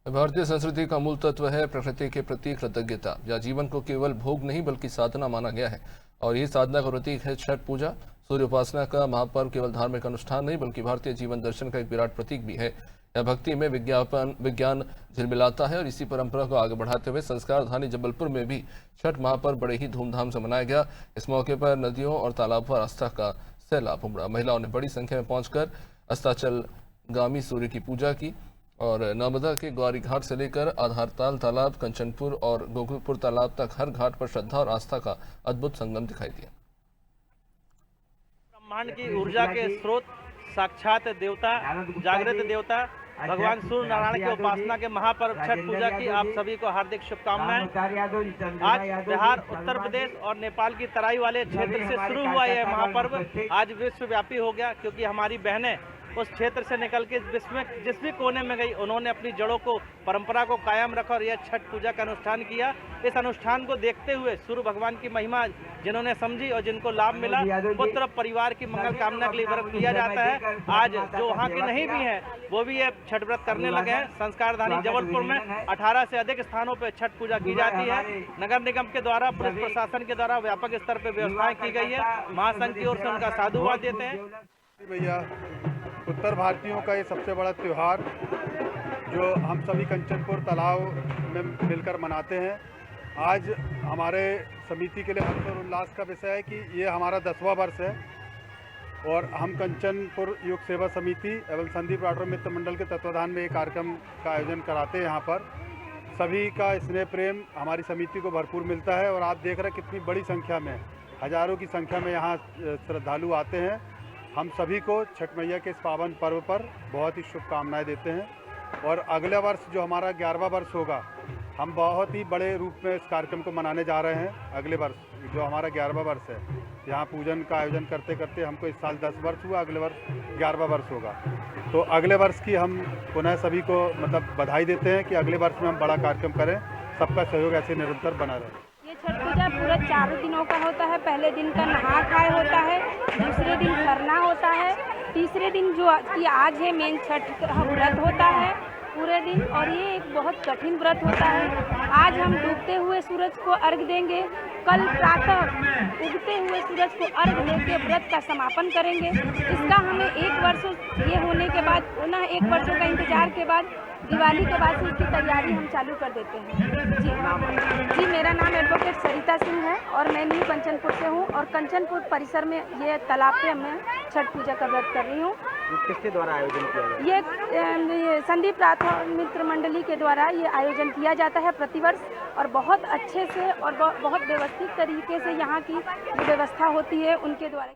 भारतीय संस्कृति का मूल तत्व है प्रकृति के प्रति कृतज्ञता। या जीवन को केवल भोग नहीं बल्कि साधना माना गया है और ये साधना का प्रतीक है छठ पूजा। सूर्य उपासना का महापर्व केवल धार्मिक अनुष्ठान नहीं बल्कि भारतीय जीवन दर्शन का एक विराट प्रतीक भी है। यह भक्ति में विज्ञान झिलमिलाता है और इसी परंपरा को आगे बढ़ाते हुए संस्कार धानी जबलपुर में भी छठ महापर्व बड़े ही धूमधाम से मनाया गया। इस मौके पर नदियों और तालाब पर आस्था का सैलाब उमड़ा। महिलाओं ने बड़ी संख्या में पहुंचकर अस्ताचलगामी सूर्य की पूजा की और नर्मदा के गौरी घाट से लेकर आधारताल तालाब, कंचनपुर और गोकुलपुर तालाब तक हर घाट पर श्रद्धा और आस्था का अद्भुत संगम दिखाई दिया। ब्रह्मांड की ऊर्जा के स्रोत साक्षात देवता, जागृत देवता भगवान सूर्य नारायण की उपासना के महापर्व छठ पूजा की आप सभी को हार्दिक शुभकामनाएं। आज बिहार, उत्तर प्रदेश और नेपाल की तराई वाले क्षेत्र से शुरू हुआ यह महापर्व आज विश्वव्यापी हो गया, क्योंकि हमारी बहनें उस क्षेत्र से निकल के जिस भी कोने में गई, उन्होंने अपनी जड़ों को, परंपरा को कायम रखा और यह छठ पूजा का अनुष्ठान किया। इस अनुष्ठान को देखते हुए सूर्य भगवान की महिमा जिन्होंने समझी और जिनको लाभ मिला, पुत्र परिवार की मंगल कामना के लिए व्रत किया जाता है। आज जो वहाँ के नहीं भी हैं वो भी ये छठ व्रत करने लगे हैं। संस्कारधानी जबलपुर में 18 से अधिक स्थानों पर छठ पूजा की जाती है। नगर निगम के द्वारा, पुलिस प्रशासन के द्वारा व्यापक स्तर पर व्यवस्थाएं की गई है। महासंघ की ओर से उनका साधुवाद देते हैं। भैया, उत्तर भारतीयों का ये सबसे बड़ा त्यौहार जो हम सभी कंचनपुर तालाब में मिलकर मनाते हैं, आज हमारे समिति के लिए हर्ष और उल्लास का विषय है कि ये हमारा 10वां वर्ष है और हम कंचनपुर युग सेवा समिति एवं संदीप राठौर मित्र मंडल के तत्वाधान में एक कार्यक्रम का आयोजन कराते हैं। यहाँ पर सभी का स्नेह प्रेम हमारी समिति को भरपूर मिलता है और आप देख रहे हैं कितनी बड़ी संख्या में, हजारों की संख्या में यहाँ श्रद्धालु आते हैं। हम सभी को छठ मैया के इस पावन पर्व पर बहुत ही शुभकामनाएं देते हैं और अगले वर्ष जो हमारा 11वां वर्ष होगा, हम बहुत ही बड़े रूप में इस कार्यक्रम को मनाने जा रहे हैं। अगले वर्ष जो हमारा 11वां वर्ष है, यहाँ पूजन का आयोजन करते करते हमको इस साल 10 वर्ष हुआ, अगले वर्ष 11वां वर्ष होगा। तो अगले वर्ष की हम पुनः सभी को बधाई देते हैं कि अगले वर्ष में हम बड़ा कार्यक्रम करें। सबका सहयोग ऐसे निरंतर बना रहे। ये छठ पूजा पूरा 4 दिनों का होता है। पहले दिन का नहा खाए होता है, दूसरे दिन खरना होता है, तीसरे दिन जो कि आज है मेन छठ का व्रत होता है पूरे दिन। और ये एक बहुत कठिन व्रत होता है। आज हम डूबते हुए सूरज को अर्घ देंगे, कल प्रातः उगते हुए सूरज को अर्घ देकर व्रत का समापन करेंगे। इसका हमें 1 वर्ष ये होने के बाद, पुनः 1 वर्षों का इंतजार के बाद दिवाली के बाद से इसकी तैयारी हम चालू कर देते हैं। जी, मेरा नाम एडवोकेट सरिता सिंह है और मैं न्यू कंचनपुर से हूँ और कंचनपुर परिसर में ये तालाब पे मैं छठ पूजा का व्रत कर रही हूँ। किसके द्वारा आयोजन किया जाता है? ये संदीप राठौर मित्र मंडली के द्वारा ये आयोजन किया जाता है प्रतिवर्ष और बहुत अच्छे से और बहुत व्यवस्थित तरीके से यहाँ की व्यवस्था होती है उनके द्वारा।